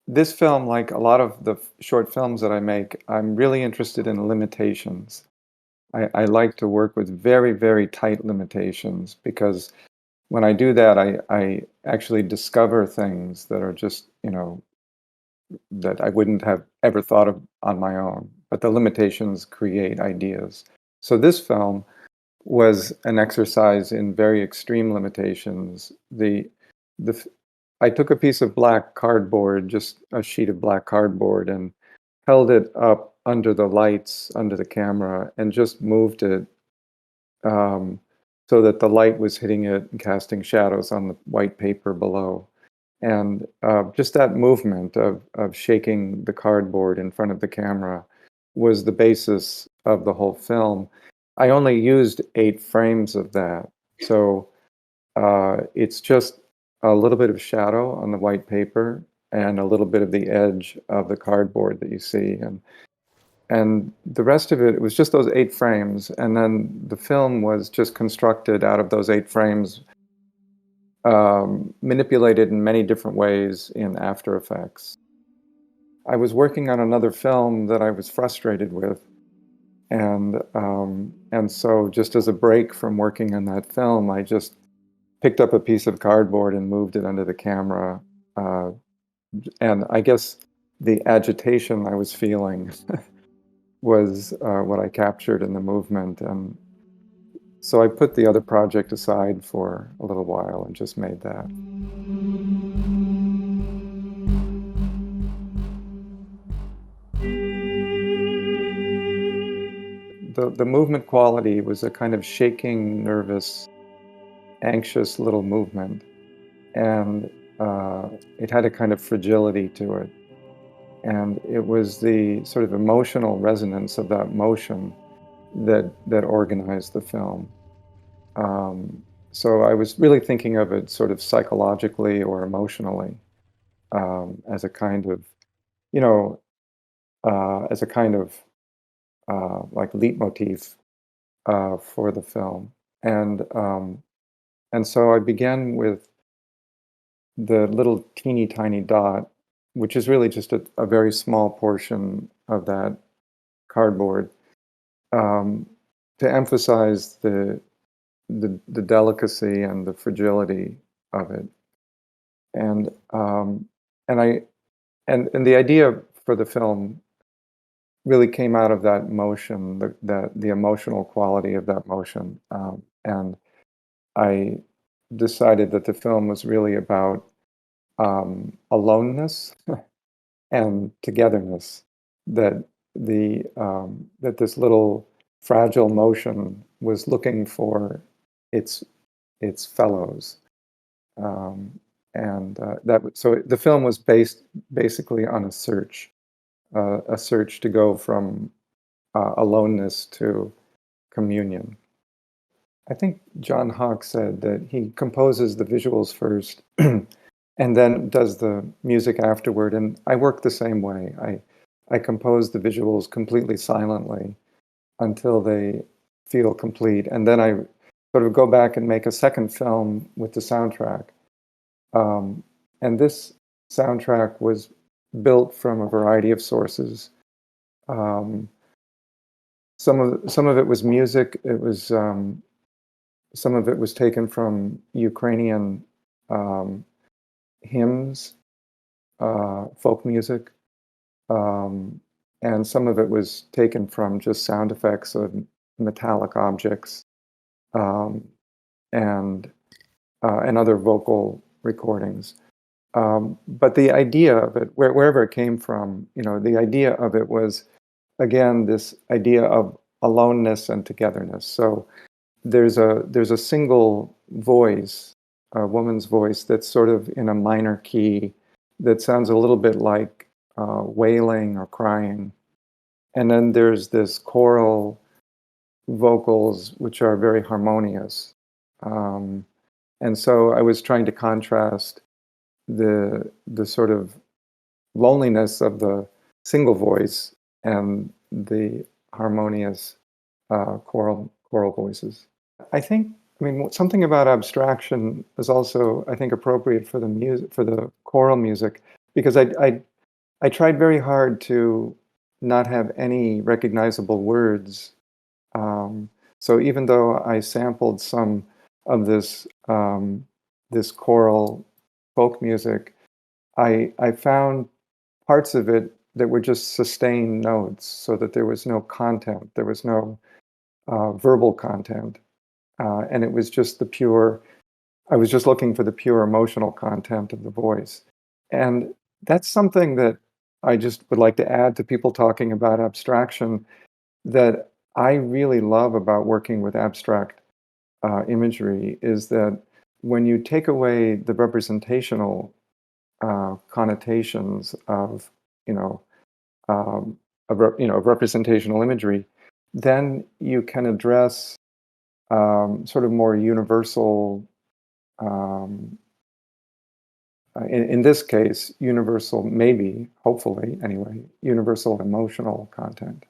this film, like a lot of the short films that I make, I'm really interested in limitations. I like to work with very, very tight limitations because when I do that, I actually discover things that are just, that I wouldn't have ever thought of on my own. But the limitations create ideas. So this film was an exercise in very extreme limitations. The I took a piece of black cardboard, just a sheet of black cardboard, and held it up under the lights, under the camera, and just moved it um, so that the light was hitting it and casting shadows on the white paper below. And just that movement of shaking the cardboard in front of the camera was the basis of the whole film. I only used 8 frames of that. So it's just a little bit of shadow on the white paper and a little bit of the edge of the cardboard that you see. And the rest of it was just those 8 frames. And then the film was just constructed out of those 8 frames, manipulated in many different ways in After Effects. I was working on another film that I was frustrated with, and so just as a break from working on that film, I just picked up a piece of cardboard and moved it under the camera. Uh, and I guess the agitation I was feeling was what I captured in the movement. And so I put the other project aside for a little while and just made that. The movement quality was a kind of shaking, nervous, anxious little movement, and it had a kind of fragility to it. And it was the sort of emotional resonance of that motion that organized the film. Um, so I was really thinking of it sort of psychologically or emotionally, as a kind of, you know, as a kind of like leitmotif for the film. And um, and so I began with the little teeny tiny dot, which is really just a very small portion of that cardboard, um, to emphasize the delicacy and the fragility of it. And and I and the idea for the film really came out of that motion, the emotional quality of that motion. And I decided that the film was really about aloneness and togetherness. That that this little fragile motion was looking for its its fellows, and so the film was based basically on a search to go from aloneness to communion. I think John Hawke said that he composes the visuals first and then does the music afterward. And I work the same way. I compose the visuals completely silently until they feel complete. And then I sort of go back and make a second film with the soundtrack. Um, and this soundtrack was built from a variety of sources. Um, some of it was music. It was some of it was taken from Ukrainian um, hymns, folk music, um, and some of it was taken from just sound effects of metallic objects, um, and and other vocal recordings. But the idea of it, wherever it came from, the idea of it was again this idea of aloneness and togetherness. So there's a single voice, a woman's voice that's sort of in a minor key that sounds a little bit like wailing or crying, and then there's this choral vocals which are very harmonious. Um, and so I was trying to contrast the sort of loneliness of the single voice and the harmonious choral voices. I mean, something about abstraction is also, I think, appropriate for the music, for the choral music, because I tried very hard to not have any recognizable words. Um, so even though I sampled some of this choral folk music, I found parts of it that were just sustained notes, so that there was no content, there was no verbal content, and it was just the pure. I was just looking for the pure emotional content of the voice, and that's something that I just would like to add to people talking about abstraction that I really love about working with abstract imagery is that when you take away the representational connotations of you know of representational imagery, then you can address sort of more universal, um, in this case, universal, maybe, hopefully anyway, universal emotional content.